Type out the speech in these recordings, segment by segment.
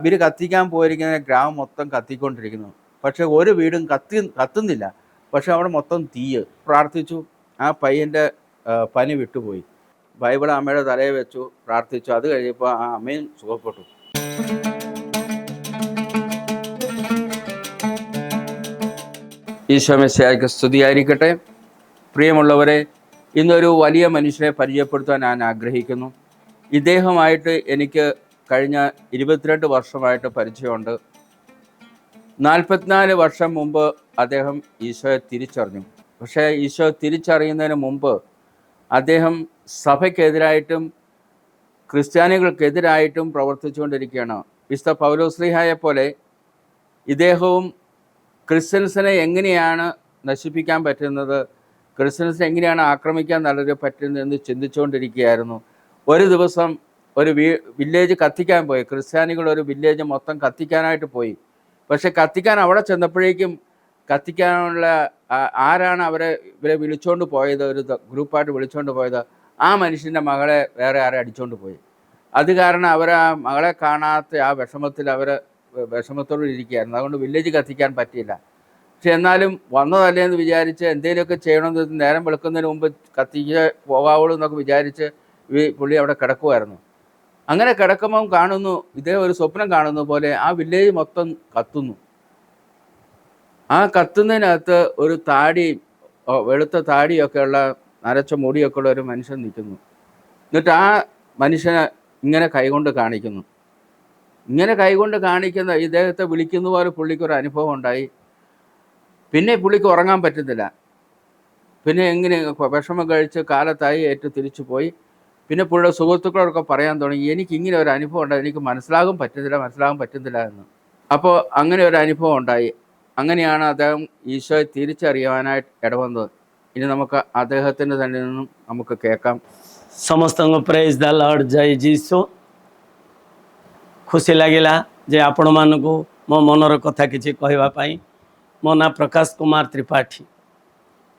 ഇവർ കത്തിക്കാൻ പോയിരിക്കുന്ന ഗ്രാമം മൊത്തം കത്തിക്കൊണ്ടിരിക്കുന്നു. പക്ഷെ ഒരു വീടും കത്തുന്നില്ല. പക്ഷെ അവിടെ മൊത്തം തീയ്. പ്രാർത്ഥിച്ചു, ആ പയ്യൻ്റെ പനി വിട്ടുപോയി. ബൈബിൾ അമ്മയുടെ തലയിൽ വെച്ചു, പ്രാർത്ഥിച്ചു. അത് കഴിഞ്ഞപ്പോൾ ആ അമ്മയും സുഖപ്പെട്ടു. ഈശോ മിശിഹായ്ക്ക് സ്തുതിയായിരിക്കട്ടെ. പ്രിയമുള്ളവരെ, ഇന്നൊരു വലിയ മനുഷ്യനെ പരിചയപ്പെടുത്താൻ ഞാൻ ആഗ്രഹിക്കുന്നു. ഇദ്ദേഹമായിട്ട് എനിക്ക് കഴിഞ്ഞ 22 വർഷമായിട്ട് പരിചയമുണ്ട്. 44 വർഷം മുമ്പ് അദ്ദേഹം ഈശോയെ തിരിച്ചറിഞ്ഞു. പക്ഷേ ഈശോ തിരിച്ചറിയുന്നതിന് മുമ്പ് അദ്ദേഹം സഭയ്ക്കെതിരായിട്ടും ക്രിസ്ത്യാനികൾക്കെതിരായിട്ടും പ്രവർത്തിച്ചുകൊണ്ടിരിക്കുകയാണ്. വിശുദ്ധ പൗലോസ്ലീഹായെ പോലെ ഇദ്ദേഹവും ക്രിസ്ത്യൻസിനെ എങ്ങനെയാണ് നശിപ്പിക്കാൻ പറ്റുന്നത്, ക്രിസ്ത്യൻസിനെ എങ്ങനെയാണ് ആക്രമിക്കാൻ പറ്റുന്നതെന്ന് ചിന്തിച്ചുകൊണ്ടിരിക്കുകയായിരുന്നു. ഒരു ദിവസം ഒരു വില്ലേജ് കത്തിക്കാൻ പോയി. ക്രിസ്ത്യാനികൾ ഒരു വില്ലേജ് മൊത്തം കത്തിക്കാനായിട്ട് പോയി. പക്ഷെ കത്തിക്കാൻ അവിടെ ചെന്നപ്പോഴേക്കും കത്തിക്കാനുള്ള ആരാണ് ഇവരെ വിളിച്ചുകൊണ്ട് പോയത്, ഒരു ഗ്രൂപ്പായിട്ട് വിളിച്ചുകൊണ്ട് പോയത്, ആ മനുഷ്യൻ്റെ മകളെ വേറെ ആരെ അടിച്ചുകൊണ്ട് പോയി. അത് കാരണം ആ മകളെ കാണാത്ത ആ വിഷമത്തോട് ഇരിക്കുകയായിരുന്നു. അതുകൊണ്ട് വില്ലേജ് കത്തിക്കാൻ പറ്റിയില്ല. പക്ഷെ എന്നാലും വന്നതല്ലേ എന്ന് വിചാരിച്ച് എന്തെങ്കിലുമൊക്കെ ചെയ്യണമെന്ന് നേരം വെളുക്കുന്നതിന് മുമ്പ് കത്തിക്ക് പോകാവുള്ളൂ എന്നൊക്കെ വിചാരിച്ച് പുള്ളി അവിടെ കിടക്കുമായിരുന്നു. അങ്ങനെ കിടക്കുമ്പം കാണുന്നു, ഇദ്ദേഹം ഒരു സ്വപ്നം കാണുന്ന പോലെ ആ വില്ലേജ് മൊത്തം കത്തുന്നു. ആ കത്തുന്നതിനകത്ത് ഒരു വെളുത്ത താടിയൊക്കെ ഉള്ള നരച്ച മുടിയൊക്കെ ഉള്ള ഒരു മനുഷ്യൻ നിൽക്കുന്നു. എന്നിട്ട് ആ മനുഷ്യനെ ഇങ്ങനെ കൈകൊണ്ട് കാണിക്കുന്നു. ഇങ്ങനെ കൈകൊണ്ട് കാണിക്കുന്ന ഇദ്ദേഹത്തെ വിളിക്കുന്ന പോലെ പുള്ളിക്കൊരു അനുഭവം ഉണ്ടായി. പിന്നെ പുള്ളിക്ക് ഉറങ്ങാൻ പറ്റുന്നില്ല. പിന്നെ എങ്ങനെ വിഷമം കഴിച്ച് കാലത്തായി തിരിച്ചു പോയി. പിന്നെ പുള്ളിയുടെ സുഹൃത്തുക്കളോടൊക്കെ പറയാൻ തുടങ്ങി, എനിക്ക് ഇങ്ങനെ ഒരു അനുഭവം ഉണ്ടായി, എനിക്ക് മനസ്സിലാകാൻ പറ്റുന്നില്ല എന്ന്. അപ്പോൾ അങ്ങനെ ഒരു അനുഭവം ഉണ്ടായി. അങ്ങനെയാണ് അദ്ദേഹം ഈശോയെ തിരിച്ചറിയാനായിട്ട് ഇടവന്നത്. ഇനി നമുക്ക് അദ്ദേഹത്തിൻ്റെ തന്നെ നിന്നും നമുക്ക് കേൾക്കാം. ସମସ୍ତଙ୍କୁ ପ୍ରେଜ୍ ଦ ଲର୍ଡ, ଜୟ ଯୀଶୁ। ଖୁସି ଲାଗିଲା ଯେ ଆପଣମାନଙ୍କୁ ମୋ ମନର କଥା କିଛି କହିବା ପାଇଁ। ମୋ ନାଁ ପ୍ରକାଶ କୁମାର ତ୍ରିପାଠୀ।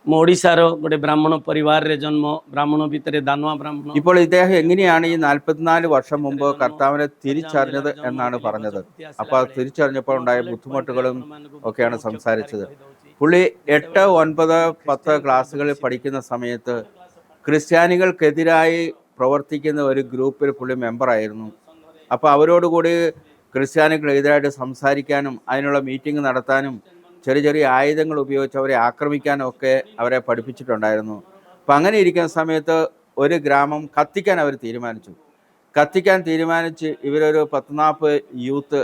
ମୁଁ ଓଡ଼ିଶାର ଗୋଟେ ବ୍ରାହ୍ମଣ ପରିବାରରେ ଜନ୍ମ, ବ୍ରାହ୍ମଣ ଭିତରେ ଦାନୁଆ ବ୍ରାହ୍ମଣ। ഇപ്പോൾ ഇദ്ദേഹം എങ്ങനെയാണ് ഈ 44 വർഷം മുമ്പ് കർത്താവിനെ തിരിച്ചറിഞ്ഞത് എന്നാണ് പറഞ്ഞത്. അപ്പോൾ അത് തിരിച്ചറിഞ്ഞപ്പോൾ ഉണ്ടായ ബുദ്ധിമുട്ടുകളും ഒക്കെയാണ് സംസാരിച്ചത്. പുള്ളി 8, 9, 10 ക്ലാസ്സുകളിൽ പഠിക്കുന്ന സമയത്ത് ക്രിസ്ത്യാനികൾക്കെതിരായി പ്രവർത്തിക്കുന്ന ഒരു ഗ്രൂപ്പിൽ പുള്ളി മെമ്പറായിരുന്നു. അപ്പോൾ അവരോടുകൂടി ക്രിസ്ത്യാനികൾക്കെതിരായിട്ട് സംസാരിക്കാനും അതിനുള്ള മീറ്റിംഗ് നടത്താനും ചെറിയ ആയുധങ്ങൾ ഉപയോഗിച്ച് അവരെ ആക്രമിക്കാനും ഒക്കെ അവരെ പഠിപ്പിച്ചിട്ടുണ്ടായിരുന്നു. അപ്പം അങ്ങനെ ഇരിക്കുന്ന സമയത്ത് ഒരു ഗ്രാമം കത്തിക്കാൻ അവർ തീരുമാനിച്ച് ഇവരൊരു 10-40 യൂത്ത്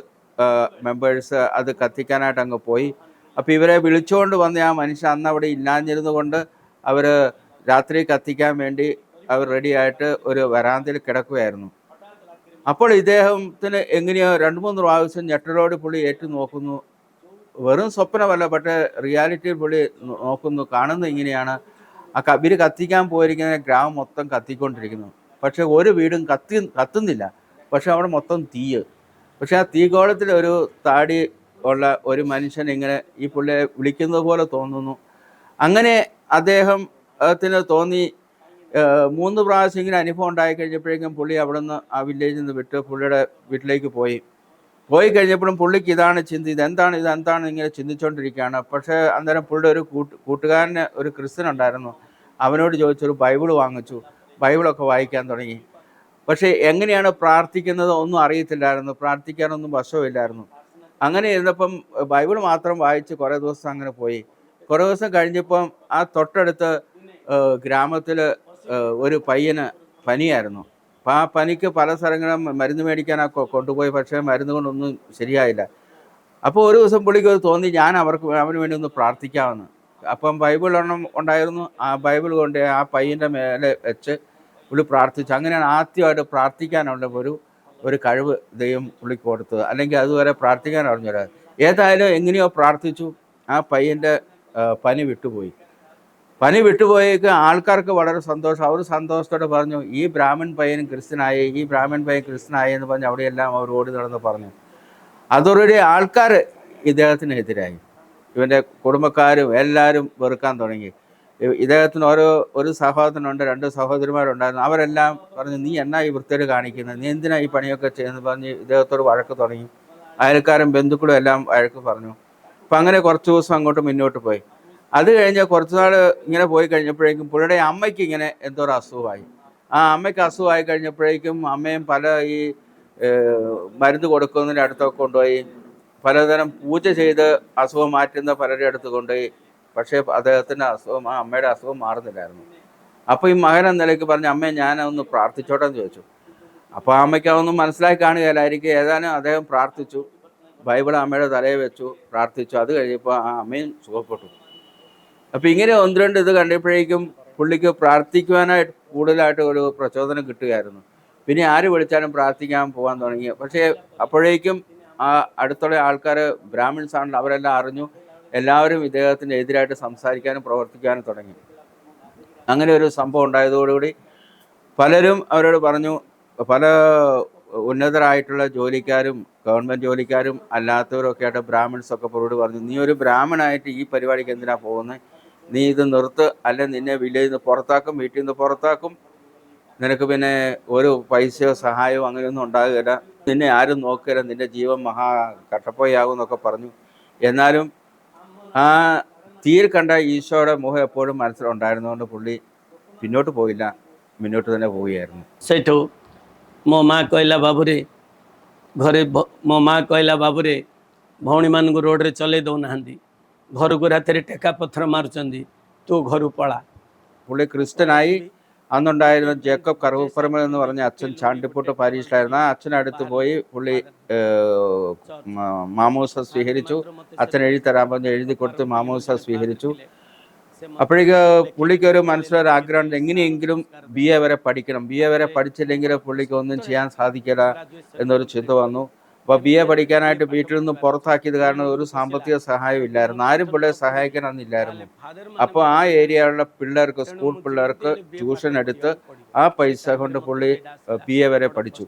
മെമ്പേഴ്സ് അത് കത്തിക്കാനായിട്ട് അങ്ങ് പോയി. അപ്പോൾ ഇവരെ വിളിച്ചുകൊണ്ട് വന്ന ആ മനുഷ്യൻ അന്ന് അവിടെ ഇല്ലാഞ്ഞിരുന്നു കൊണ്ട് അവർ രാത്രി കത്തിക്കാൻ വേണ്ടി അവർ റെഡിയായിട്ട് ഒരു വരാന്തയിൽ കിടക്കുകയായിരുന്നു. അപ്പോൾ ഇദ്ദേഹത്തിന് എങ്ങനെയോ 2-3 പ്രാവശ്യം ഞെട്ടലോട് പുള്ളി നോക്കുന്നു. വെറും സ്വപ്നമല്ല, പക്ഷേ റിയാലിറ്റിയിൽ പുള്ളി നോക്കുന്നു. കാണുന്ന ഇങ്ങനെയാണ്, ഇവർ കത്തിക്കാൻ പോയിരിക്കുന്ന ഗ്രാമം മൊത്തം കത്തിക്കൊണ്ടിരിക്കുന്നു. പക്ഷെ ഒരു വീടും കത്തുന്നില്ല. പക്ഷെ അവിടെ മൊത്തം തീയ്. പക്ഷെ ആ തീകോളത്തിൽ ഒരു താടി ഉള്ള ഒരു മനുഷ്യൻ ഇങ്ങനെ ഈ പുള്ളിയെ വിളിക്കുന്നത് പോലെ തോന്നുന്നു. അങ്ങനെ അദ്ദേഹത്തിന് തോന്നി. 3 പ്രാവശ്യം ഇങ്ങനെ അനുഭവം ഉണ്ടായിക്കഴിഞ്ഞപ്പോഴേക്കും പുള്ളി അവിടെ നിന്ന് ആ വില്ലേജിൽ നിന്ന് വിട്ട് പുള്ളിയുടെ വീട്ടിലേക്ക് പോയി കഴിഞ്ഞപ്പോഴും പുള്ളിക്ക് ഇതാണ് ചിന്ത, ഇതെന്താണ് ഇങ്ങനെ ചിന്തിച്ചുകൊണ്ടിരിക്കുകയാണ്. പക്ഷേ അന്നേരം പുള്ളിയുടെ ഒരു കൂട്ടുകാരന് ഒരു ക്രിസ്ത്യൻ ഉണ്ടായിരുന്നു. അവനോട് ചോദിച്ചൊരു ബൈബിൾ വാങ്ങിച്ചു. ബൈബിളൊക്കെ വായിക്കാൻ തുടങ്ങി. പക്ഷേ എങ്ങനെയാണ് പ്രാർത്ഥിക്കുന്നത് ഒന്നും അറിയത്തില്ലായിരുന്നു. പ്രാർത്ഥിക്കാനൊന്നും വശമില്ലായിരുന്നു. അങ്ങനെ ഇരുന്നപ്പം ബൈബിൾ മാത്രം വായിച്ച് കുറേ ദിവസം അങ്ങനെ പോയി. കുറേ ദിവസം കഴിഞ്ഞപ്പം ആ തൊട്ടടുത്ത് ഗ്രാമത്തിൽ ഒരു പയ്യന് പനിയായിരുന്നു. അപ്പം ആ പനിക്ക് പല സ്ഥലങ്ങളും മരുന്ന് മേടിക്കാനൊക്കെ കൊണ്ടുപോയി. പക്ഷേ മരുന്ന് കൊണ്ടൊന്നും ശരിയായില്ല. അപ്പോൾ ഒരു ദിവസം പുള്ളിക്ക് തോന്നി, ഞാൻ അവന് വേണ്ടി ഒന്ന് പ്രാർത്ഥിക്കാമെന്ന്. അപ്പം ബൈബിൾ ഉണ്ടായിരുന്നു. ആ ബൈബിൾ കൊണ്ട് ആ പയ്യൻ്റെ മേലെ വെച്ച് പുള്ളി പ്രാർത്ഥിച്ചു. അങ്ങനെയാണ് ആദ്യമായിട്ട് പ്രാർത്ഥിക്കാനുള്ള ഒരു കഴിവ് ദൈവം പുള്ളിക്ക് കൊടുത്തത്. അല്ലെങ്കിൽ അതുവരെ പ്രാർത്ഥിക്കാൻ അറിഞ്ഞില്ല. ഏതായാലും എങ്ങനെയോ പ്രാർത്ഥിച്ചു. ആ പയ്യൻ്റെ പനി വിട്ടുപോയേക്ക് ആൾക്കാർക്ക് വളരെ സന്തോഷം. അവർ സന്തോഷത്തോടെ പറഞ്ഞു, ഈ ബ്രാഹ്മൺ പയ്യൻ ക്രിസ്ത്യനായി എന്ന് പറഞ്ഞ് അവിടെയെല്ലാം അവർ ഓടി നടന്ന് പറഞ്ഞു. അതോടുകൂടി ആൾക്കാർ ഇദ്ദേഹത്തിനെതിരായി. ഇവൻ്റെ കുടുംബക്കാരും എല്ലാവരും വെറുക്കാൻ തുടങ്ങി. ഇദ്ദേഹത്തിന് ഒരു സഹോദരനുണ്ട്, 2 സഹോദരിമാരുണ്ടായിരുന്നു. അവരെല്ലാം പറഞ്ഞു, നീ എന്നാ ഈ വൃത്തികേട് കാണിക്കുന്നത്, നീ എന്തിനാ ഈ പണിയൊക്കെ ചെയ്യുന്നത് പറഞ്ഞ് ഇദ്ദേഹത്തോട് വഴക്ക് തുടങ്ങി. അയൽക്കാരും ബന്ധുക്കളും എല്ലാം വഴക്ക് പറഞ്ഞു. അപ്പം അങ്ങനെ കുറച്ച് ദിവസം അങ്ങോട്ട് മുന്നോട്ട് പോയി. അത് കഴിഞ്ഞ് കുറച്ച് നാൾ ഇങ്ങനെ പോയി കഴിഞ്ഞപ്പോഴേക്കും പുള്ളിയുടെ അമ്മയ്ക്ക് ഇങ്ങനെ എന്തോ ഒരു അസുഖമായി. ആ അമ്മയ്ക്ക് അസുഖമായി കഴിഞ്ഞപ്പോഴേക്കും അമ്മയും പല ഈ മരുന്ന് കൊടുക്കുന്നതിൻ്റെ അടുത്തൊക്കെ കൊണ്ടുപോയി പലതരം പൂജ ചെയ്ത് അസുഖം മാറ്റുന്ന പലരുടെ അടുത്ത് കൊണ്ടുപോയി. പക്ഷേ അദ്ദേഹത്തിൻ്റെ അസുഖം, ആ അമ്മയുടെ അസുഖം മാറുന്നില്ലായിരുന്നു. അപ്പോൾ ഈ മകൻ എന്ന നിലയ്ക്ക് പറഞ്ഞു, അമ്മയെ ഞാനൊന്ന് പ്രാർത്ഥിച്ചോട്ടെ എന്ന് ചോദിച്ചു. അപ്പോൾ ആ അമ്മയ്ക്ക് അതൊന്നും മനസ്സിലാക്കി കാണുകയില്ലായിരിക്കും. ഏതാനും അദ്ദേഹം പ്രാർത്ഥിച്ചു, ബൈബിൾ അമ്മയുടെ തലയിൽ വെച്ചു, പ്രാർത്ഥിച്ചു. അത് കഴിഞ്ഞപ്പോൾ ആ അമ്മയും സുഖപ്പെട്ടു. അപ്പോൾ ഇങ്ങനെ ഒന്ന് രണ്ട് ഇത് കണ്ടപ്പോഴേക്കും പുള്ളിക്ക് പ്രാർത്ഥിക്കുവാനായിട്ട് കൂടുതലായിട്ട് ഒരു പ്രചോദനം കിട്ടുകയായിരുന്നു. പിന്നെ ആര് വിളിച്ചാലും പ്രാർത്ഥിക്കാൻ പോകാൻ തുടങ്ങി. പക്ഷേ അപ്പോഴേക്കും ആ അടുത്തുള്ള ആൾക്കാർ ബ്രാഹ്മിൺസ് ആണല്ലോ, അവരെല്ലാം അറിഞ്ഞു. എല്ലാവരും ഇദ്ദേഹത്തിന് എതിരായിട്ട് സംസാരിക്കാനും പ്രവർത്തിക്കാനും തുടങ്ങി. അങ്ങനെ ഒരു സംഭവം ഉണ്ടായതോടുകൂടി പലരും അവരോട് പറഞ്ഞു, പല ഉന്നതരായിട്ടുള്ള ജോലിക്കാരും ഗവൺമെൻറ് ജോലിക്കാരും അല്ലാത്തവരൊക്കെ ആയിട്ട് ബ്രാഹ്മിൺസൊക്കെ പുറോട് പറഞ്ഞു, നീ ഒരു ബ്രാഹ്മണായിട്ട് ഈ പരിപാടിക്ക് എന്തിനാണ് പോകുന്നത്? നീ ഇത് നിർത്ത്, അല്ലെ നിന്നെ വില്ലേജിൽ നിന്ന് പുറത്താക്കും, വീട്ടിൽ നിന്ന് പുറത്താക്കും, നിനക്ക് പിന്നെ ഒരു പൈസയോ സഹായമോ അങ്ങനെയൊന്നും ഉണ്ടാകുകയില്ല, നിന്നെ ആരും നോക്കുകയില്ല, നിൻ്റെ ജീവൻ മഹാ കട്ടപ്പോയാകും എന്നൊക്കെ പറഞ്ഞു. എന്നാലും ആ തീയിൽ കണ്ട ഈശോയുടെ മുഖം എപ്പോഴും മനസ്സിലുണ്ടായിരുന്നതുകൊണ്ട് പുള്ളി പിന്നോട്ട് പോയില്ല, മുന്നോട്ട് തന്നെ പോവുകയായിരുന്നു. ସେଇଠୁ ମୋ ମା କହିଲା ବାବୁରେ ଘରେ ମୋ ମା କହିଲା ବାବୁରେ ଭଉଣୀମାନଙ୍କୁ ରୋଡ଼ରେ ଚଲେଇ ଦେଉନାହାନ୍ତି, ଘରକୁ ରାତିରେ ଟେକା ପଥର ମାରୁଛନ୍ତି, ତୁ ଘରୁ പളാ. പുള്ളി ക്രിസ്ത്യനായി. അന്നുണ്ടായിരുന്ന ജേക്കബ് കറുപ്പറമ്പ് എന്ന് പറഞ്ഞ അച്ഛൻ ചാണ്ടിപ്പൂട്ട് പാരീഷിലായിരുന്നു. ആ അച്ഛനടുത്ത് പോയി പുള്ളി മാമോസ സ്വീകരിച്ചു. അച്ഛൻ എഴുതി തരാൻ പറഞ്ഞ് എഴുതി കൊടുത്ത് മാമോസ സ്വീകരിച്ചു. അപ്പോഴേക്ക് പുള്ളിക്ക് ഒരു മനസ്സിലൊരു ആഗ്രഹം, എങ്ങനെയെങ്കിലും BA വരെ പഠിക്കണം, BA വരെ പഠിച്ചില്ലെങ്കിൽ പുള്ളിക്ക് ഒന്നും ചെയ്യാൻ സാധിക്കില്ല എന്നൊരു ചിന്ത വന്നു. അപ്പോൾ BA പഠിക്കാനായിട്ട് വീട്ടിൽ നിന്ന് പുറത്താക്കിയത് കാരണം ഒരു സാമ്പത്തിക സഹായം ഇല്ലായിരുന്നു, ആരും പിള്ളേരെ സഹായിക്കാനൊന്നുമില്ലായിരുന്നു. അപ്പോൾ ആ ഏരിയയിലുള്ള പിള്ളേർക്ക്, സ്കൂൾ പിള്ളേർക്ക് ട്യൂഷൻ എടുത്ത് ആ പൈസ കൊണ്ട് പുള്ളി BA വരെ പഠിച്ചു.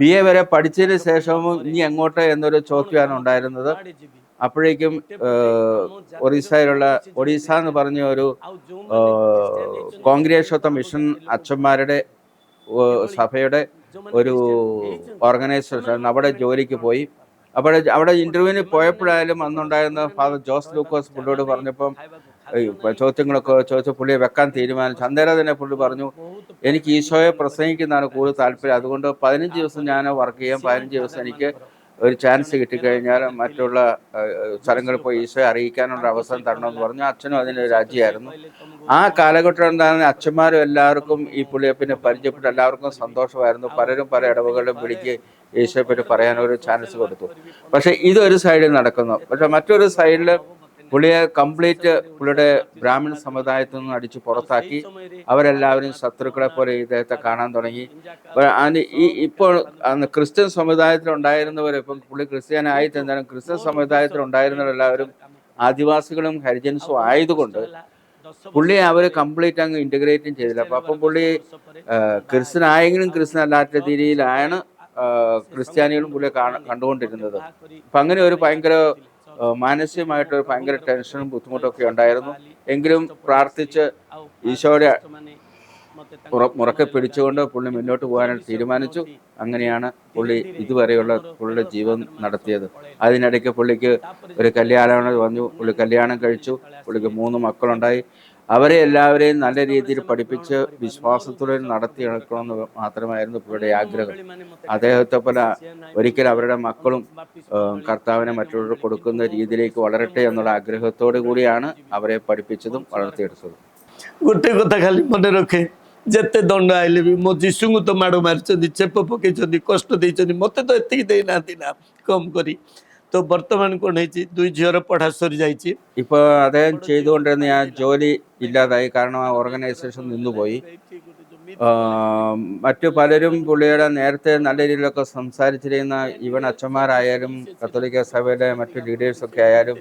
BA വരെ പഠിച്ചതിന് ശേഷവും ഇനി എങ്ങോട്ട് എന്നൊരു ചോദ്യമാണ് ഉണ്ടായിരുന്നത്. അപ്പോഴേക്കും ഒറീസ എന്ന് പറഞ്ഞ ഒരു കോൺഗ്രേഷത്വ മിഷൻ അച്ഛന്മാരുടെ സഭയുടെ ഒരു ഓർഗനൈസേഷൻ, അവിടെ ജോലിക്ക് പോയി. അവിടെ ഇൻ്റർവ്യൂവിന് പോയപ്പോഴായാലും അന്നുണ്ടായിരുന്ന ഫാദർ ജോസ് ലൂക്കോസ് പുള്ളിയോട് പറഞ്ഞപ്പം ചോദ്യങ്ങളൊക്കെ ചോദിച്ച പുള്ളിയെ വെക്കാൻ തീരുമാനിച്ചു. അന്നേരം തന്നെ പുള്ളി പറഞ്ഞു, എനിക്ക് ഈശോയെ പ്രസംഗിക്കുന്നതാണ് കൂടുതൽ താല്പര്യം, അതുകൊണ്ട് 15 ദിവസം ഞാൻ വർക്ക് ചെയ്യാം, 15 ദിവസം എനിക്ക് ഒരു ചാൻസ് കിട്ടിക്കഴിഞ്ഞാൽ മറ്റുള്ള സ്ഥലങ്ങളിൽ പോയി ഈശോയെ അറിയിക്കാനുള്ള അവസരം തരണമെന്ന് പറഞ്ഞു. അച്ഛനും അതിന് രാജിയായിരുന്നു. ആ കാലഘട്ടം എന്താണ്, അച്ഛന്മാരും എല്ലാവർക്കും ഈ പുള്ളിയെ പിന്നെ പരിചയപ്പെട്ട് എല്ലാവർക്കും സന്തോഷമായിരുന്നു. പലരും പല ഇടവകളിലും വിളിക്ക് ഈശോയെ പറ്റി പറയാനൊരു ചാൻസ് കൊടുത്തു. പക്ഷേ ഇതൊരു സൈഡിൽ നടക്കുന്നു. പക്ഷെ മറ്റൊരു സൈഡിൽ പുള്ളിയെ കംപ്ലീറ്റ് പുള്ളിയുടെ ബ്രാഹ്മണ സമുദായത്തിൽ നിന്ന് അടിച്ച് പുറത്താക്കി. അവരെല്ലാവരും ശത്രുക്കളെ പോലെ ഇദ്ദേഹത്തെ കാണാൻ തുടങ്ങി. ഇപ്പോൾ ക്രിസ്ത്യൻ സമുദായത്തിലുണ്ടായിരുന്നവർ, ഇപ്പം പുള്ളി ക്രിസ്ത്യാനായി തന്നാലും ക്രിസ്ത്യൻ സമുദായത്തിലുണ്ടായിരുന്നവരെല്ലാവരും ആദിവാസികളും ഹരിജൻസും ആയതുകൊണ്ട് പുള്ളിയെ അവർ കംപ്ലീറ്റ് അങ്ങ് ഇൻ്റഗ്രേറ്റും ചെയ്തില്ല. അപ്പം പുള്ളി ക്രിസ്ത്യനായെങ്കിലും ക്രിസ്ത്യൻ അല്ലാത്ത രീതിയിലാണ് ക്രിസ്ത്യാനികളും പുള്ളിയെ കണ്ടുകൊണ്ടിരുന്നത്. അപ്പം അങ്ങനെ ഒരു ഭയങ്കര മാനസികമായിട്ടൊരു ഭയങ്കര ടെൻഷനും ബുദ്ധിമുട്ടൊക്കെ ഉണ്ടായിരുന്നു. എങ്കിലും പ്രാർത്ഥിച്ച് ഈശോയുടെ മുറക്കെ പിടിച്ചുകൊണ്ട് പുള്ളി മുന്നോട്ട് പോകാനായിട്ട് തീരുമാനിച്ചു. അങ്ങനെയാണ് പുള്ളി ഇതുവരെയുള്ള പുള്ളിയുടെ ജീവൻ നടത്തിയത്. അതിനിടയ്ക്ക് പുള്ളിക്ക് ഒരു കല്യാണം വന്നു. പുള്ളി കല്യാണം കഴിച്ചു. പുള്ളിക്ക് 3 മക്കളുണ്ടായി. അവരെ എല്ലാവരെയും നല്ല രീതിയിൽ പഠിപ്പിച്ച് വിശ്വാസത്തോടെ നടത്തി എടുക്കണമെന്ന് മാത്രമായിരുന്നു പുള്ളിയുടെ ആഗ്രഹം. അദ്ദേഹത്തെ പോലെ ഒരിക്കൽ അവരുടെ മക്കളും കർത്താവിനെ മറ്റുള്ളവർക്ക് കൊടുക്കുന്ന രീതിയിലേക്ക് വളരട്ടെ എന്നുള്ള ആഗ്രഹത്തോടു കൂടിയാണ് അവരെ പഠിപ്പിച്ചതും വളർത്തിയെടുത്തതും. ଗୋଟେ କଥା ଖାଲି ମନେ ରଖେ, ଯେତେ ଦଣ୍ଡ ଆଇଲେ ବି ମୋ ଯୀଶୁଙ୍କୁ ତ ମାଡ଼ ମାରିଛନ୍ତି, ଚେପ ପକେଇଛନ୍ତି, କଷ୍ଟ ଦେଇଛନ୍ତି, ମୋତେ ତ ଏତିକି ଦେଇନାହାନ୍ତି ନା କମ୍ କରି. ତ ବର୍ତ୍ତମାନ କ'ଣ ହେଇଛି, 2 ଝିଅର ପଢ଼ା ସରିଯାଇଛି. ഇപ്പോൾ അദ്ദേഹം ചെയ്തുകൊണ്ടിരുന്ന ആ ജോലി ഇല്ലാതായി, കാരണം ആ ഓർഗനൈസേഷൻ നിന്നുപോയി. മറ്റു പലരും പുള്ളിയുടെ നേരത്തെ നല്ല രീതിയിലൊക്കെ സംസാരിച്ചിരുന്ന ഈവൻ അച്ഛന്മാരായാലും കത്തോലിക്ക സഭയിലെ മറ്റു ലീഡേഴ്സൊക്കെ ആയാലും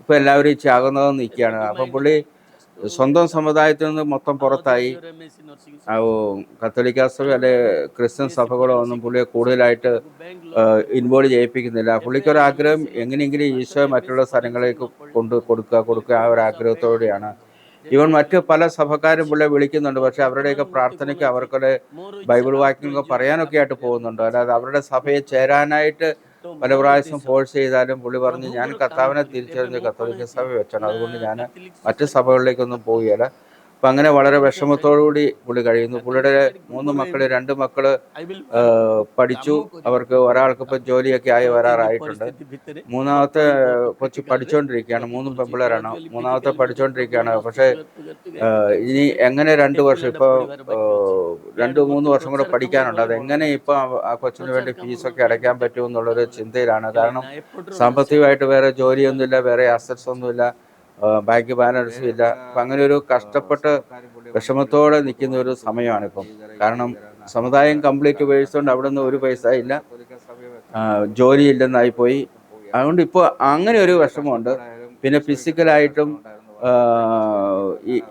ഇപ്പോൾ എല്ലാവരും ഈ ചാകുന്നതും നിൽക്കുകയാണ്. അപ്പം പുള്ളി സ്വന്തം സമുദായത്തിൽ നിന്ന് മൊത്തം പുറത്തായി. കത്തോലിക്ക സഭ അല്ലെ ക്രിസ്ത്യൻ സഭകളോ ഒന്നും പുള്ളിയെ കൂടുതലായിട്ട് ഇൻവോൾവ് ചെയ്യിപ്പിക്കുന്നില്ല. പുള്ളിക്കൊരാഗ്രഹം എങ്ങനെയെങ്കിലും ഈശോ മറ്റുള്ള സ്ഥലങ്ങളിലേക്ക് കൊടുക്കുക ആ ഒരു ആഗ്രഹത്തോടെയാണ്. ഇവൻ മറ്റ് പല സഭക്കാരും പുള്ളിയെ വിളിക്കുന്നുണ്ട്. പക്ഷെ അവരുടെയൊക്കെ പ്രാർത്ഥനയ്ക്ക് അവർക്കൊരു ബൈബിൾ വാക്യങ്ങളൊക്കെ പറയാനൊക്കെ ആയിട്ട് പോകുന്നുണ്ട്. അല്ലാതെ അവരുടെ സഭയെ ചേരാനായിട്ട് പല പ്രാവശ്യം ഫോഴ്സ് ചെയ്താലും പുള്ളി പറഞ്ഞു ഞാൻ കർത്താവിനെ തിരിച്ചറിഞ്ഞ് കത്തോലിക്ക സഭ വെച്ചാണ്, അതുകൊണ്ട് ഞാൻ മറ്റ് സഭകളിലേക്കൊന്നും പോവുകയില്ല. അപ്പം അങ്ങനെ വളരെ വിഷമത്തോടുകൂടി പുള്ളി കഴിയുന്നു. പുള്ളിയുടെ 3 മക്കൾ, 2 മക്കള് പഠിച്ചു. അവർക്ക് ഒരാൾക്ക് ഇപ്പം ജോലിയൊക്കെ ആയി വരാറായിട്ടുണ്ട്. മൂന്നാമത്തെ കൊച്ചു പഠിച്ചുകൊണ്ടിരിക്കുകയാണ്. 3 പെമ്പിള്ളേരാണ്. മൂന്നാമത്തെ പഠിച്ചുകൊണ്ടിരിക്കുകയാണ്. പക്ഷേ ഇനി എങ്ങനെ 2 വർഷം ഇപ്പോൾ 2-3 വർഷം കൂടെ പഠിക്കാനുണ്ട്. അതെങ്ങനെ ഇപ്പം ആ കൊച്ചിന് വേണ്ടി ഫീസൊക്കെ അടയ്ക്കാൻ പറ്റുമെന്നുള്ളൊരു ചിന്തയിലാണ്. കാരണം സാമ്പത്തികമായിട്ട് വേറെ ജോലിയൊന്നുമില്ല, വേറെ അസറ്റ്സ് ഒന്നുമില്ല, ബാങ്ക് ബാലൻസും ഇല്ല. അപ്പം അങ്ങനെ ഒരു കഷ്ടപ്പെട്ട് വിഷമത്തോടെ നിൽക്കുന്ന ഒരു സമയമാണിപ്പം. കാരണം സമുദായം കംപ്ലീറ്റ് ഉപയോഗിച്ചുകൊണ്ട് അവിടെ നിന്ന് ഒരു പൈസ ഇല്ല, ജോലിയില്ലെന്നായി പോയി. അതുകൊണ്ട് ഇപ്പോൾ അങ്ങനെ ഒരു വിഷമമുണ്ട്. പിന്നെ ഫിസിക്കലായിട്ടും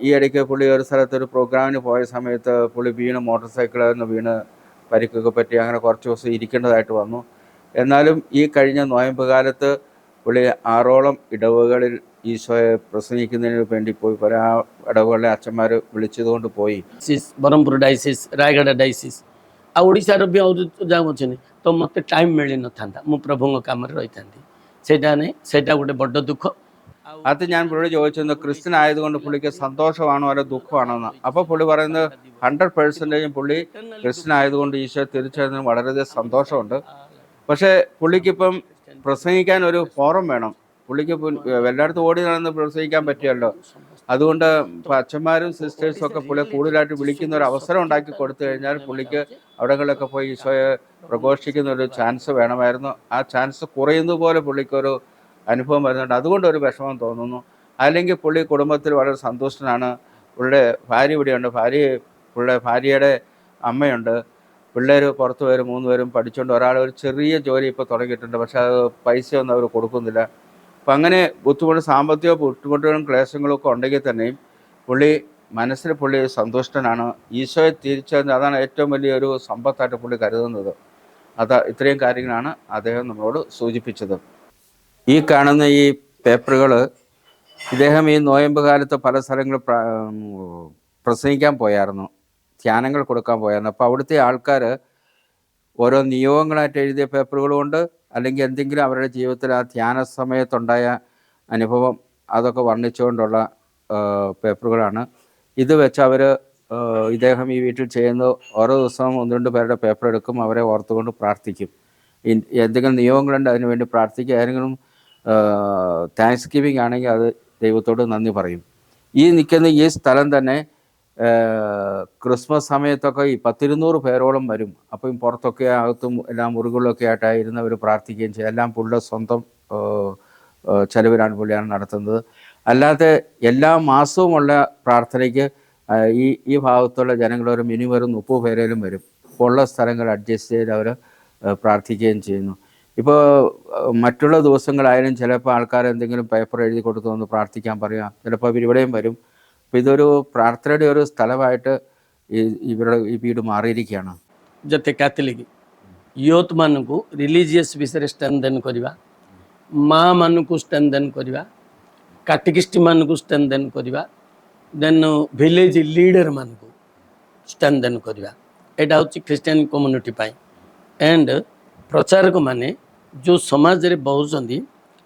ഈ ഇടയ്ക്ക് പുള്ളി ഒരു സ്ഥലത്ത് ഒരു പ്രോഗ്രാമിന് പോയ സമയത്ത് പുള്ളി വീണ്, മോട്ടോർ സൈക്കിളിൽ നിന്ന് വീണ് പരിക്കൊക്കെ പറ്റി അങ്ങനെ കുറച്ച് ദിവസം ഇരിക്കേണ്ടതായിട്ട് വന്നു. എന്നാലും ഈ കഴിഞ്ഞ നോയമ്പ് കാലത്ത് പുള്ളി 6ഓളം ഇടവകളിൽ ഈശോയെ പ്രസംഗിക്കുന്നതിന് വേണ്ടി പോയി. പല ഇടവകളിലെ അച്ഛന്മാർ വിളിച്ചതുകൊണ്ട് പോയി. ବ୍ରହ୍ମପୁର ଡାଇସିସ୍, ରାୟଗଡ଼ା ଡାଇସିସ୍ ଆଉ ଓଡ଼ିଶାର ବି ଆଉ ଯାଉଅଛନ୍ତି, ତ ମୋତେ ଟାଇମ୍ ମିଳିନଥାନ୍ତା, ମୁଁ ପ୍ରଭୁଙ୍କ କାମରେ ରହିଥାନ୍ତି। ସେଇଟା ନାହିଁ, ସେଇଟା ଗୋଟେ ବଡ଼ ଦୁଃଖ। അത് ഞാൻ പുള്ളിയോട് ചോദിച്ചിരുന്നു, ക്രിസ്ത്യൻ ആയതുകൊണ്ട് പുള്ളിക്ക് സന്തോഷമാണോ അല്ല ദുഃഖമാണോ എന്ന്. അപ്പോൾ പുള്ളി പറയുന്നത് 100% പുള്ളി ക്രിസ്ത്യൻ ആയതുകൊണ്ട് ഈശോ തിരിച്ചറിഞ്ഞതിന് വളരെയധികം സന്തോഷമുണ്ട്. പക്ഷേ പുള്ളിക്കിപ്പം പ്രസംഗിക്കാൻ ഒരു ഫോറം വേണം. പുള്ളിക്ക് എല്ലായിടത്തും ഓടി നടന്ന് പ്രസംഗിക്കാൻ പറ്റിയല്ലോ. അതുകൊണ്ട് ഇപ്പോൾ അച്ഛന്മാരും സിസ്റ്റേഴ്സും ഒക്കെ പുള്ളിയെ കൂടുതലായിട്ട് വിളിക്കുന്ന ഒരു അവസരം ഉണ്ടാക്കി കൊടുത്തു കഴിഞ്ഞാൽ പുള്ളിക്ക് അവിടങ്ങളിലൊക്കെ പോയി ഈശോയെ പ്രഘോഷിക്കുന്ന ഒരു ചാൻസ് വേണമായിരുന്നു. ആ ചാൻസ് കുറയുന്നത് പോലെ പുള്ളിക്കൊരു അനുഭവം വരുന്നുണ്ട്. അതുകൊണ്ട് ഒരു വിഷമം തോന്നുന്നു. അല്ലെങ്കിൽ പുള്ളി കുടുംബത്തിൽ വളരെ സന്തുഷ്ടനാണ്. പുള്ളിയുടെ ഭാര്യ ഇവിടെയുണ്ട്, പുള്ളിയുടെ ഭാര്യയുടെ അമ്മയുണ്ട്, പിള്ളേർ പുറത്ത് പേര് 3 പേരും പഠിച്ചുകൊണ്ട് ഒരാൾ ഒരു ചെറിയ ജോലി ഇപ്പോൾ തുടങ്ങിയിട്ടുണ്ട്. പക്ഷേ അത് പൈസയൊന്നും അവർ കൊടുക്കുന്നില്ല. അപ്പം അങ്ങനെ സാമ്പത്തിക ബുദ്ധിമുട്ടുകളും ക്ലേശങ്ങളും ഒക്കെ ഉണ്ടെങ്കിൽ തന്നെയും മനസ്സിൽ പുള്ളി സന്തുഷ്ടനാണ്. ഈശോയെ തിരിച്ചറിഞ്ഞ് അതാണ് ഏറ്റവും വലിയൊരു സമ്പത്തായിട്ട് പുള്ളി കരുതുന്നത്. ഇത്രയും കാര്യങ്ങളാണ് അദ്ദേഹം നമ്മളോട് സൂചിപ്പിച്ചത്. ഈ കാണുന്ന ഈ പേപ്പറുകൾ ഇദ്ദേഹം ഈ നോയമ്പ് കാലത്ത് പല സ്ഥലങ്ങളിൽ പ്രസംഗിക്കാൻ പോയായിരുന്നു, ധ്യാനങ്ങൾ കൊടുക്കാൻ പോയായിരുന്നു. അപ്പോൾ അവിടുത്തെ ആൾക്കാർ ഓരോ നിയോഗങ്ങളായിട്ട് എഴുതിയ പേപ്പറുകളുമുണ്ട്, അല്ലെങ്കിൽ എന്തെങ്കിലും അവരുടെ ജീവിതത്തിൽ ആ ധ്യാന സമയത്തുണ്ടായ അനുഭവം അതൊക്കെ വർണ്ണിച്ചുകൊണ്ടുള്ള പേപ്പറുകളാണ്. ഇത് വെച്ച് അവർ ഇദ്ദേഹം ഈ വീട്ടിൽ ചെയ്യുന്നത് ഓരോ ദിവസവും 1-2 പേരുടെ പേപ്പർ എടുക്കും, അവരെ ഓർത്തുകൊണ്ട് പ്രാർത്ഥിക്കും. എന്തെങ്കിലും നിയോഗങ്ങളുണ്ട് അതിനുവേണ്ടി പ്രാർത്ഥിക്കുക. ഏതെങ്കിലും താങ്ക്സ് ഗിവിങ് ആണെങ്കിൽ അത് ദൈവത്തോട് നന്ദി പറയും. ഈ നിൽക്കുന്ന ഈ സ്ഥലം തന്നെ ക്രിസ്മസ് സമയത്തൊക്കെ ഈ 10-200 പേരോളം വരും. അപ്പം പുറത്തൊക്കെ അകത്തും എല്ലാ മുറികളിലൊക്കെ ആയിട്ടായിരുന്നു അവർ പ്രാർത്ഥിക്കുകയും ചെയ്യും. എല്ലാം പുള്ളിയുടെ സ്വന്തം ചെലവിലാണ് പുള്ളിയാണ് നടത്തുന്നത്. അല്ലാതെ എല്ലാ മാസവുമുള്ള പ്രാർത്ഥനയ്ക്ക് ഈ ഭാഗത്തുള്ള ജനങ്ങൾ ഒരു മിനിമം ഒരു 30 പേരേലും വരും. ഇപ്പോൾ ഉള്ള സ്ഥലങ്ങൾ അഡ്ജസ്റ്റ് ചെയ്ത് അവർ പ്രാർത്ഥിക്കുകയും ചെയ്യുന്നു. ഇപ്പോൾ മറ്റുള്ള ദിവസങ്ങളായാലും ചിലപ്പോൾ ആൾക്കാർ എന്തെങ്കിലും പേപ്പർ എഴുതി കൊടുത്തു വന്ന് പ്രാർത്ഥിക്കാൻ പറയാം, ചിലപ്പോൾ ഇവിടെയും വരും. അപ്പോൾ ഇതൊരു പ്രാർത്ഥനയുടെ ഒരു സ്ഥലമായിട്ട് ഇവരുടെ ഈ വീട് മാറിയിരിക്കുകയാണ്. ଯେତେ କ୍ୟାଥୋଲିକ୍ ୟୁଥ୍ ମାନଙ୍କୁ ରିଲିଜିୟସ୍ ବିଷୟରେ ଷ୍ଟ୍ରେନ୍ଥେନ୍ କରିବା, ମାଆ ମାନଙ୍କୁ ଷ୍ଟ୍ରେନ୍ଥେନ୍ କରିବା, କାଟିକିଷ୍ଟ ମାନଙ୍କୁ ଷ୍ଟ୍ରେନ୍ଥେନ୍ କରିବା, ଦେନ୍ ଭିଲେଜ୍ ଲିଡର୍ ମାନଙ୍କୁ ଷ୍ଟ୍ରେନ୍ଥେନ୍ କରିବା, ଏଇଟା ହେଉଛି ଖ୍ରୀଷ୍ଟିଆନ କମ୍ୟୁନିଟି ପାଇଁ। ଆଣ୍ଡ ପ୍ରଚାରକମାନେ ଯେଉଁ ସମାଜରେ ବହୁଛନ୍ତି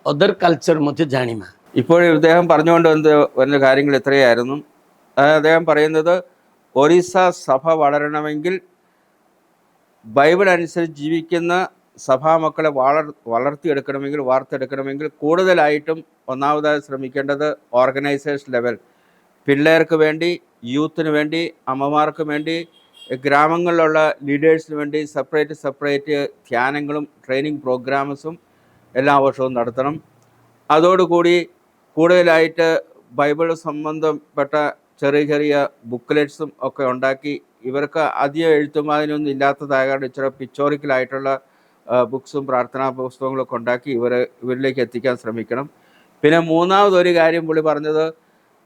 ଅଦର କଲଚର ମଧ୍ୟ ଜାଣିବା। ഇപ്പോൾ ഇദ്ദേഹം പറഞ്ഞുകൊണ്ട് വരുന്ന കാര്യങ്ങൾ ഇത്രയായിരുന്നു. അദ്ദേഹം പറയുന്നത് ഒറീസ സഭ വളരണമെങ്കിൽ ബൈബിൾ അനുസരിച്ച് ജീവിക്കുന്ന സഭാമക്കളെ വളർത്തിയെടുക്കണമെങ്കിൽ വാർത്തെടുക്കണമെങ്കിൽ കൂടുതലായിട്ടും ഒന്നാമതായി ശ്രമിക്കേണ്ടത് ഓർഗനൈസേഷൻ ലെവൽ, പിള്ളേർക്ക് വേണ്ടി, യൂത്തിന് വേണ്ടി, അമ്മമാർക്ക് വേണ്ടി, ഗ്രാമങ്ങളിലുള്ള ലീഡേഴ്സിന് വേണ്ടി സെപ്പറേറ്റ് ധ്യാനങ്ങളും ട്രെയിനിങ് പ്രോഗ്രാംസും എല്ലാ വർഷവും നടത്തണം. അതോടുകൂടി കൂടുതലായിട്ട് ബൈബിൾ സംബന്ധപ്പെട്ട ചെറിയ ബുക്ക്ലെറ്റ്സും ഒക്കെ ഉണ്ടാക്കി ഇവർക്ക് അധികം എഴുത്തും അതിനൊന്നും ഇല്ലാത്തതാകാണ്ട് ഇച്ചിരി പിക്ചോറിക്കലായിട്ടുള്ള ബുക്സും പ്രാർത്ഥനാ പുസ്തകങ്ങളൊക്കെ ഉണ്ടാക്കി ഇവരിലേക്ക് എത്തിക്കാൻ ശ്രമിക്കണം. പിന്നെ മൂന്നാമതൊരു കാര്യം പുള്ളി പറഞ്ഞത്,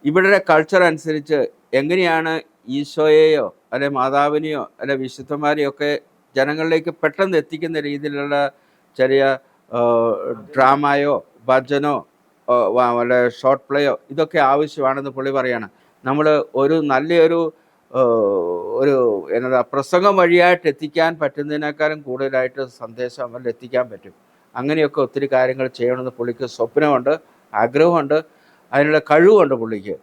ഇവരുടെ കൾച്ചർ അനുസരിച്ച് എങ്ങനെയാണ് ഈശോയെയോ അല്ലെ മാതാവിനെയോ അല്ലെ വിശുദ്ധന്മാരെയോ ഒക്കെ ജനങ്ങളിലേക്ക് പെട്ടെന്ന് എത്തിക്കുന്ന രീതിയിലുള്ള ചെറിയ ഡ്രാമയോ ഭജനോ വല്ല ഷോർട്ട് പ്ലേയോ ഇതൊക്കെ ആവശ്യമാണെന്ന് പുള്ളി പറയാണ്. നമ്മൾ ഒരു നല്ലൊരു പ്രസംഗം വഴിയായിട്ട് എത്തിക്കാൻ പറ്റുന്നതിനേക്കാളും കൂടുതലായിട്ട് സന്ദേശം അവരിൽ എത്തിക്കാൻ പറ്റും. അങ്ങനെയൊക്കെ ഒത്തിരി കാര്യങ്ങൾ ചെയ്യണമെന്ന് പുള്ളിക്ക് സ്വപ്നമുണ്ട്, ആഗ്രഹമുണ്ട്, അതിനുള്ള കഴിവുണ്ട് പുള്ളിക്ക്.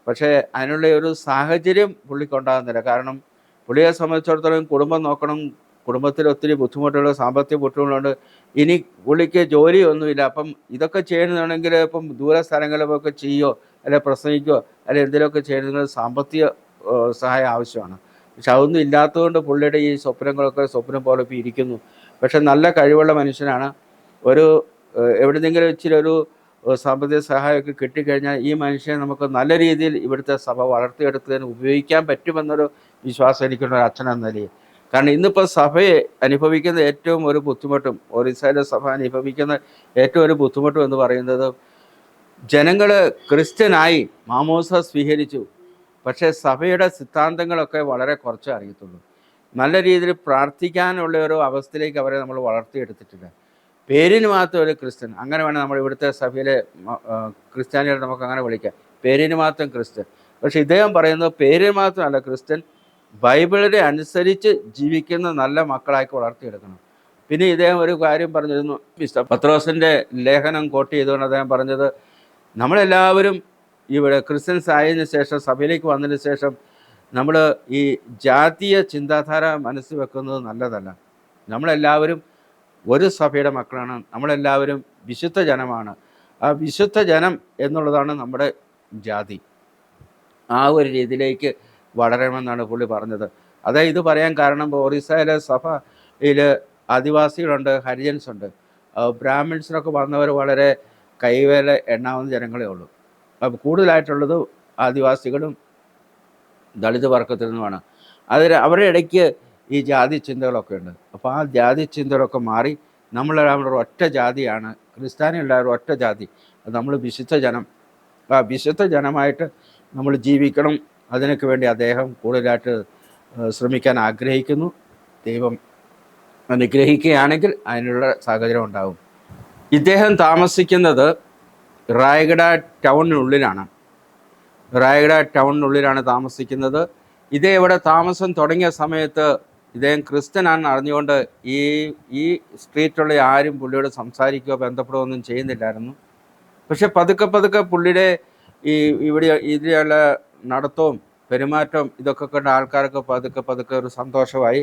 പക്ഷേ അതിനുള്ള ഒരു സാഹചര്യം പുള്ളിക്ക് ഉണ്ടാകുന്നില്ല. കാരണം പുള്ളിയെ സംബന്ധിച്ചിടത്തോളം കുടുംബം നോക്കണം, കുടുംബത്തിൽ ഒത്തിരി ബുദ്ധിമുട്ടുകൾ, സാമ്പത്തിക ബുദ്ധിമുട്ടുണ്ട്. ഇനി പുള്ളിക്ക് ജോലിയൊന്നുമില്ല. അപ്പം ഇതൊക്കെ ചെയ്യണമെന്നുണ്ടെങ്കിൽ ഇപ്പം ദൂര സ്ഥലങ്ങളിലൊക്കെ ചെയ്യുകയോ അല്ലെ പ്രസംഗിക്കുകയോ അല്ലെ എന്തെങ്കിലുമൊക്കെ ചെയ്യണമെങ്കിൽ സാമ്പത്തിക സഹായം ആവശ്യമാണ്. പക്ഷെ അതൊന്നും ഇല്ലാത്തതുകൊണ്ട് പുള്ളിയുടെ ഈ സ്വപ്നങ്ങളൊക്കെ സ്വപ്നം പോലെ ഇപ്പോൾ ഇരിക്കുന്നു. പക്ഷെ നല്ല കഴിവുള്ള മനുഷ്യനാണ്. ഒരു എവിടുന്നെങ്കിലും ഇച്ചിരി ഒരു സാമ്പത്തിക സഹായമൊക്കെ കിട്ടിക്കഴിഞ്ഞാൽ ഈ മനുഷ്യനെ നമുക്ക് നല്ല രീതിയിൽ ഇവിടുത്തെ സഭ വളർത്തിയെടുത്തതിന് ഉപയോഗിക്കാൻ പറ്റുമെന്നൊരു വിശ്വാസം എനിക്കുള്ള ഒരു അച്ഛൻ എന്ന നിലയിൽ. കാരണം ഇന്നിപ്പോൾ സഭയെ അനുഭവിക്കുന്ന ഏറ്റവും ഒരു ബുദ്ധിമുട്ടും, ഒറീസയിലെ സഭ അനുഭവിക്കുന്ന ഏറ്റവും ഒരു ബുദ്ധിമുട്ടും എന്ന് പറയുന്നത്, ജനങ്ങൾ ക്രിസ്ത്യനായി മാമോസ സ്വീകരിച്ചു, പക്ഷേ സഭയുടെ സിദ്ധാന്തങ്ങളൊക്കെ വളരെ കുറച്ചേ അറിയത്തുള്ളൂ. നല്ല രീതിയിൽ പ്രാർത്ഥിക്കാനുള്ള ഒരു അവസ്ഥയിലേക്ക് അവരെ നമ്മൾ വളർത്തിയെടുത്തിട്ടില്ല. പേരിന് മാത്രം ഒരു ക്രിസ്ത്യൻ, അങ്ങനെ വേണം നമ്മൾ ഇവിടുത്തെ സഭയിലെ ക്രിസ്ത്യാനികളെ നമുക്ക് അങ്ങനെ വിളിക്കാം, പേരിന് മാത്രം ക്രിസ്ത്യൻ. പക്ഷെ ഇദ്ദേഹം പറയുന്നത് പേരിന് മാത്രമല്ല ക്രിസ്ത്യൻ, ബൈബിളിനെ അനുസരിച്ച് ജീവിക്കുന്ന നല്ല മക്കളാക്കി വളർത്തിയെടുക്കണം. പിന്നെ ഇദ്ദേഹം ഒരു കാര്യം പറഞ്ഞിരുന്നു, മിസ്റ്റർ പത്രോസിൻ്റെ ലേഖനം കോട്ട് ചെയ്തുകൊണ്ട് അദ്ദേഹം പറഞ്ഞത്, നമ്മളെല്ലാവരും ഇവിടെ ക്രിസ്ത്യൻസ് ആയതിനു ശേഷം, സഭയിലേക്ക് വന്നതിന് ശേഷം നമ്മൾ ഈ ജാതീയ ചിന്താധാര മനസ്സിൽ വെക്കുന്നത് നല്ലതല്ല. നമ്മളെല്ലാവരും ഒരു സഭയുടെ മക്കളാണ്, നമ്മളെല്ലാവരും വിശുദ്ധ ജനമാണ്. ആ വിശുദ്ധ ജനം എന്നുള്ളതാണ് നമ്മുടെ ജാതി. ആ ഒരു രീതിയിലേക്ക് വളരണമെന്നാണ് പുള്ളി പറഞ്ഞത്. അതായത് ഇത് പറയാൻ കാരണം, ഒറീസയിലെ സഭയിൽ ആദിവാസികളുണ്ട്, ഹരിജൻസ് ഉണ്ട്. ബ്രാഹ്മിൺസിനൊക്കെ വന്നവർ വളരെ കൈവേല എണ്ണാവുന്ന ജനങ്ങളേ ഉള്ളൂ. അപ്പോൾ കൂടുതലായിട്ടുള്ളത് ആദിവാസികളും ദളിത് വർഗത്തിൽ നിന്നുമാണ്. അവരുടെ ഇടയ്ക്ക് ഈ ജാതി ചിന്തകളൊക്കെ ഉണ്ട്. അപ്പോൾ ആ ജാതി ചിന്തകളൊക്കെ മാറി നമ്മളെല്ലാവരും ഒറ്റ ജാതിയാണ്, ക്രിസ്ത്യാനികളുടെ ഒറ്റ ജാതി, അത് നമ്മൾ വിശുദ്ധ ജനം. ആ വിശുദ്ധ ജനമായിട്ട് നമ്മൾ ജീവിക്കണം. അതിനൊക്കെ വേണ്ടി അദ്ദേഹം കൂടുതലായിട്ട് ശ്രമിക്കാൻ ആഗ്രഹിക്കുന്നു. ദൈവം അനുഗ്രഹിക്കുകയാണെങ്കിൽ അതിനുള്ള സാഹചര്യം ഉണ്ടാകും. ഇദ്ദേഹം താമസിക്കുന്നത് റായഗഡ ടൗണിനുള്ളിലാണ്. റായഗഡ ടൗണിനുള്ളിലാണ് താമസിക്കുന്നത്. ഇതേ ഇവിടെ താമസം തുടങ്ങിയ സമയത്ത് ഇദ്ദേഹം ക്രിസ്ത്യനാണെന്ന് അറിഞ്ഞുകൊണ്ട് ഈ സ്ട്രീറ്റുള്ള ആരും പുള്ളിയോട് സംസാരിക്കുകയോ ബന്ധപ്പെടുകയോ ഒന്നും ചെയ്യുന്നില്ലായിരുന്നു. പക്ഷെ പതുക്കെ പതുക്കെ പുള്ളിയുടെ ഇതിലുള്ള നടത്തവും പെരുമാറ്റവും ഇതൊക്കെ കണ്ട ആൾക്കാർക്ക് പതുക്കെ പതുക്കെ ഒരു സന്തോഷമായി.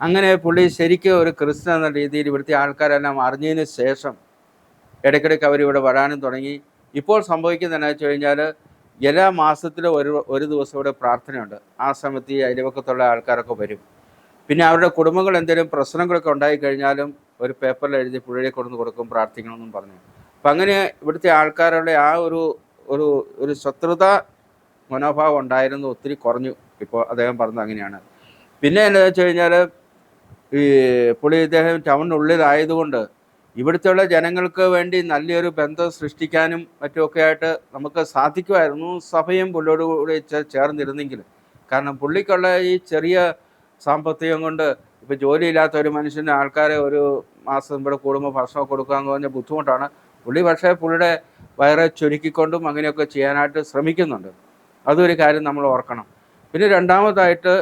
അങ്ങനെ പുള്ളി ശരിക്കും ഒരു ക്രിസ്ത്യൻ എന്ന രീതിയിൽ ഇവിടുത്തെ ആൾക്കാരെല്ലാം അറിഞ്ഞതിന് ശേഷം ഇടയ്ക്കിടയ്ക്ക് അവരിവിടെ വരാനും തുടങ്ങി. ഇപ്പോൾ സംഭവിക്കുന്നത് എന്താണെന്ന് വെച്ച് കഴിഞ്ഞാൽ, എല്ലാ മാസത്തിലും ഒരു ദിവസം ഇവിടെ പ്രാർത്ഥനയുണ്ട്. ആ സമയത്ത് ഈ അയൽവക്കത്തുള്ള ആൾക്കാരൊക്കെ വരും. പിന്നെ അവരുടെ കുടുംബങ്ങൾ എന്തെങ്കിലും പ്രശ്നങ്ങളൊക്കെ ഉണ്ടായിക്കഴിഞ്ഞാലും ഒരു പേപ്പറിൽ എഴുതി പുള്ളിയെ കൊണ്ടുവന്ന് കൊടുക്കും, പ്രാർത്ഥിക്കണമെന്നും പറഞ്ഞു. അപ്പം അങ്ങനെ ഇവിടുത്തെ ആൾക്കാരുടെ ആ ഒരു ശത്രുത മനോഭാവം ഉണ്ടായിരുന്നു, ഒത്തിരി കുറഞ്ഞു. ഇപ്പോൾ അദ്ദേഹം പറഞ്ഞത് അങ്ങനെയാണ്. പിന്നെ എന്താണെന്ന് വെച്ച് കഴിഞ്ഞാൽ, ഇദ്ദേഹം ടൗണിനുള്ളിലായതുകൊണ്ട് ഇവിടുത്തെയുള്ള ജനങ്ങൾക്ക് വേണ്ടി നല്ലൊരു ബന്ധം സൃഷ്ടിക്കാനും മറ്റുമൊക്കെ ആയിട്ട് നമുക്ക് സാധിക്കുമായിരുന്നു, സഭയും പുള്ളിയോടുകൂടി ചേർന്നിരുന്നെങ്കിൽ. കാരണം പുള്ളിക്കുള്ള ഈ ചെറിയ സാമ്പത്തികം കൊണ്ട് ഇപ്പോൾ ജോലിയില്ലാത്ത ഒരു മനുഷ്യൻ്റെ ആൾക്കാരെ ഒരു മാസം ഇവിടെ കൂടുമ്പോൾ ഭക്ഷണം കൊടുക്കുക എന്ന് പറഞ്ഞാൽ ബുദ്ധിമുട്ടാണ്. പുള്ളി പക്ഷേ പുള്ളിയുടെ വയറെ ചുരുക്കിക്കൊണ്ടും അങ്ങനെയൊക്കെ ചെയ്യാനായിട്ട് ശ്രമിക്കുന്നുണ്ട്. അതൊരു കാര്യം നമ്മൾ ഓർക്കണം. പിന്നെ രണ്ടാമതായിട്ട്,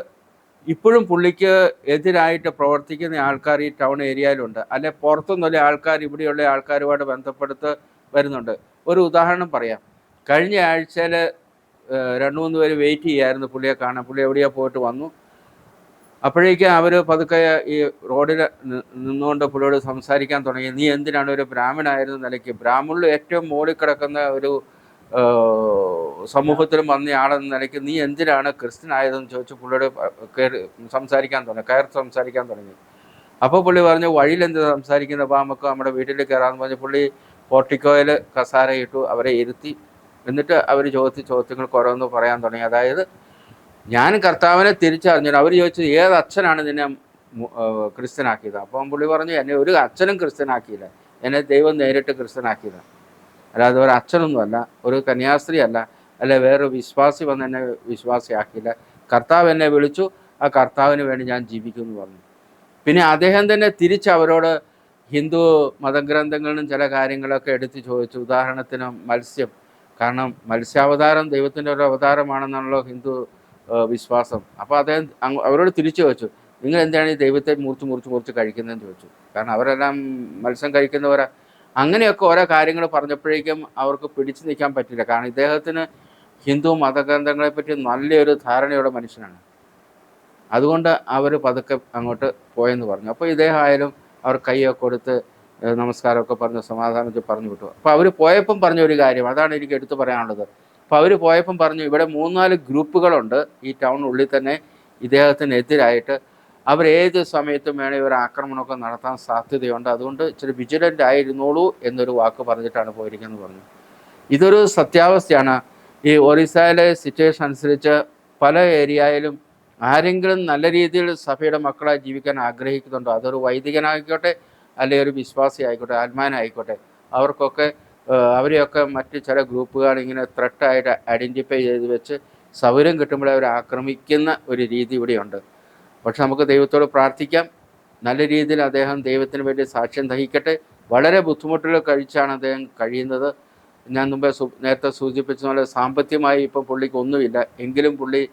ഇപ്പോഴും പുള്ളിക്ക് എതിരായിട്ട് പ്രവർത്തിക്കുന്ന ആൾക്കാർ ഈ ടൗൺ ഏരിയയിലുണ്ട്. അല്ലെ പുറത്തുനിന്നുള്ള ആൾക്കാർ ഇവിടെയുള്ള ആൾക്കാരുമായിട്ട് ബന്ധപ്പെടുത്ത് വരുന്നുണ്ട്. ഒരു ഉദാഹരണം പറയാം. കഴിഞ്ഞ ആഴ്ചയിൽ 2-3 പേര് വെയിറ്റ് ചെയ്യായിരുന്നു പുള്ളിയെ കാണാൻ. പുള്ളി എവിടെയോ പോയിട്ട് വന്നു. അപ്പോഴേക്കും അവർ പതുക്കെ ഈ റോഡിൽ നിന്നുകൊണ്ട് പുള്ളിയോട് സംസാരിക്കാൻ തുടങ്ങി. നീ എന്തിനാണ് ഒരു ബ്രാഹ്മണായിരുന്ന നിലയ്ക്ക്, ബ്രാഹ്മണിൽ ഏറ്റവും മുകളിൽ കിടക്കുന്ന ഒരു സമൂഹത്തിലും വന്നയാളെന്ന നിലയ്ക്ക് നീ എന്തിനാണ് ക്രിസ്ത്യൻ ആയതെന്ന് ചോദിച്ച് പുള്ളിയോട് സംസാരിക്കാൻ തുടങ്ങി. അപ്പോൾ പുള്ളി പറഞ്ഞു, വഴിയിൽ എന്ത് സംസാരിക്കുന്നത്, അപ്പോൾ നമുക്ക് നമ്മുടെ വീട്ടിൽ കയറാമെന്ന് പറഞ്ഞ് പുള്ളി പോർട്ടിക്കോയിൽ കസാര ഇട്ടു, അവരെ ഇരുത്തി. എന്നിട്ട് അവർ ചോദ്യങ്ങൾക്ക് ഓരോന്ന് പറയാൻ തുടങ്ങി. അതായത്, ഞാൻ കർത്താവിനെ തിരിച്ചറിഞ്ഞു. അവർ ചോദിച്ചു, ഏത് അച്ഛനാണ് നിന്നെ ക്രിസ്ത്യനാക്കിയത്? അപ്പം പുള്ളി പറഞ്ഞു, എന്നെ ഒരു അച്ഛനും ക്രിസ്ത്യനാക്കിയില്ല, എന്നെ ദൈവം നേരിട്ട് ക്രിസ്ത്യനാക്കിയതാണ്. അല്ലാതെ ഒരു അച്ഛനൊന്നുമല്ല, ഒരു കന്യാസ്ത്രീ അല്ല, അല്ലെ വേറൊരു വിശ്വാസി വന്ന് എന്നെ വിശ്വാസിയാക്കിയില്ല. കർത്താവ് എന്നെ വിളിച്ചു, ആ കർത്താവിന് വേണ്ടി ഞാൻ ജീവിക്കുമെന്ന് പറഞ്ഞു. പിന്നെ അദ്ദേഹം തന്നെ തിരിച്ച് അവരോട് ഹിന്ദു മതഗ്രന്ഥങ്ങളിലും ചില കാര്യങ്ങളൊക്കെ എടുത്ത് ചോദിച്ചു. ഉദാഹരണത്തിന് മത്സ്യം, കാരണം മത്സ്യാവതാരം ദൈവത്തിൻ്റെ ഒരു അവതാരമാണെന്നാണല്ലോ ഹിന്ദു വിശ്വാസം. അപ്പോൾ അദ്ദേഹം അവരോട് തിരിച്ചു ചോദിച്ചു, നിങ്ങൾ എന്താണ് ഈ ദൈവത്തെ മുറിച്ച് കഴിക്കുന്നതെന്ന് ചോദിച്ചു. കാരണം അവരെല്ലാം മത്സ്യം കഴിക്കുന്നവരാ. അങ്ങനെയൊക്കെ ഓരോ കാര്യങ്ങൾ പറഞ്ഞപ്പോഴേക്കും അവർക്ക് പിടിച്ചു നിൽക്കാൻ പറ്റില്ല. കാരണം ഇദ്ദേഹത്തിന് ഹിന്ദു മതഗ്രന്ഥങ്ങളെപ്പറ്റി നല്ലൊരു ധാരണയുള്ള മനുഷ്യനാണ്. അതുകൊണ്ട് അവർ പതുക്കെ അങ്ങോട്ട് പോയെന്ന് പറഞ്ഞു. അപ്പോൾ ഇദ്ദേഹം ആയാലും അവർ കൈയൊക്കെ കൊടുത്ത് നമസ്കാരമൊക്കെ പറഞ്ഞ് സമാധാനത്തിൽ പറഞ്ഞു വിട്ടു. അപ്പോൾ അവർ പോയപ്പം പറഞ്ഞ ഒരു കാര്യം, അതാണ് എനിക്ക് എടുത്തു പറയാനുള്ളത്. അപ്പോൾ അവർ പോയപ്പം പറഞ്ഞു, ഇവിടെ 3-4 ഗ്രൂപ്പുകളുണ്ട് ഈ ടൗണിനുള്ളിൽ തന്നെ ഇദ്ദേഹത്തിനെതിരായിട്ട്. അവരേത് സമയത്തും വേണേൽ ഒരു ആക്രമണമൊക്കെ നടത്താൻ സാധ്യതയുണ്ട്. അതുകൊണ്ട് ഇച്ചിരി വിജിലൻ്റ് ആയിരുന്നോളൂ എന്നൊരു വാക്ക് പറഞ്ഞിട്ടാണ് പോയിരിക്കുന്നത് പറഞ്ഞു. ഇതൊരു സത്യാവസ്ഥയാണ്. ഈ ഒറീസയിലെ സിറ്റുവേഷൻ അനുസരിച്ച് പല ഏരിയയിലും ആരെങ്കിലും നല്ല രീതിയിൽ സഭയുടെ മക്കളായി ജീവിക്കാൻ ആഗ്രഹിക്കുന്നുണ്ടോ, അതൊരു വൈദികനായിക്കോട്ടെ അല്ലെങ്കിൽ ഒരു വിശ്വാസി ആയിക്കോട്ടെ, ആത്മാനായിക്കോട്ടെ, അവർക്കൊക്കെ അവരെയൊക്കെ മറ്റ് ചില ഗ്രൂപ്പുകൾ ഇങ്ങനെ ത്രെട്ടായിട്ട് ഐഡൻറ്റിഫൈ ചെയ്ത് വെച്ച് സൗകര്യം കിട്ടുമ്പോഴേ അവർ ആക്രമിക്കുന്ന ഒരു രീതി ഇവിടെയുണ്ട്. പക്ഷെ നമുക്ക് ദൈവത്തോട് പ്രാർത്ഥിക്കാം, നല്ല രീതിയിൽ അദ്ദേഹം ദൈവത്തിന് വേണ്ടി സാക്ഷ്യം വഹിക്കട്ടെ. വളരെ ബുദ്ധിമുട്ടുകൾ കഴിച്ചാണ് അദ്ദേഹം കഴിയുന്നത്. ഞാൻ നേരത്തെ സൂചിപ്പിച്ച പോലെ സാമ്പത്തികമായി ഇപ്പം പുള്ളിക്ക് ഒന്നുമില്ല. എങ്കിലും പുള്ളി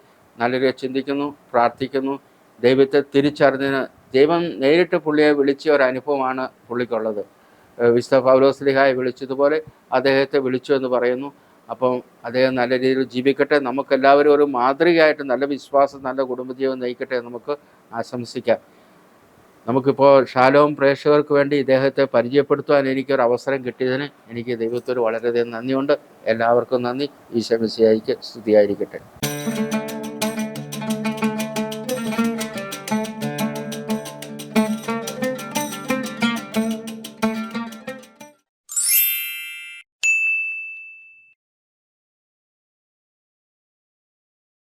നല്ല ചിന്തിക്കുന്നു, പ്രാർത്ഥിക്കുന്നു. ദൈവത്തെ തിരിച്ചറിഞ്ഞതിന് ദൈവം നേരിട്ട് പുള്ളിയെ വിളിച്ച ഒരു അനുഭവമാണ് പുള്ളിക്കുള്ളത്. വിശുദ്ധ പൗലോസ്ലീഹായെ വിളിച്ചതുപോലെ അദ്ദേഹത്തെ വിളിച്ചു എന്ന് പറയുന്നു. അപ്പം അദ്ദേഹം നല്ല രീതിയിൽ ജീവിക്കട്ടെ. നമുക്കെല്ലാവരും ഒരു മാതൃകയായിട്ട് നല്ല വിശ്വാസം, നല്ല കുടുംബജീവൻ നയിക്കട്ടെ നമുക്ക് ആശംസിക്കാം. നമുക്കിപ്പോൾ ഷാലോം പ്രേക്ഷകർക്ക് വേണ്ടി ഇദ്ദേഹത്തെ പരിചയപ്പെടുത്തുവാൻ എനിക്കൊരു അവസരം കിട്ടിയതിന് എനിക്ക് ദൈവത്തോട് വളരെയധികം നന്ദിയുണ്ട്. എല്ലാവർക്കും നന്ദി. ഈശോ മിശിഹായ്ക്ക് സ്തുതിയായിരിക്കട്ടെ.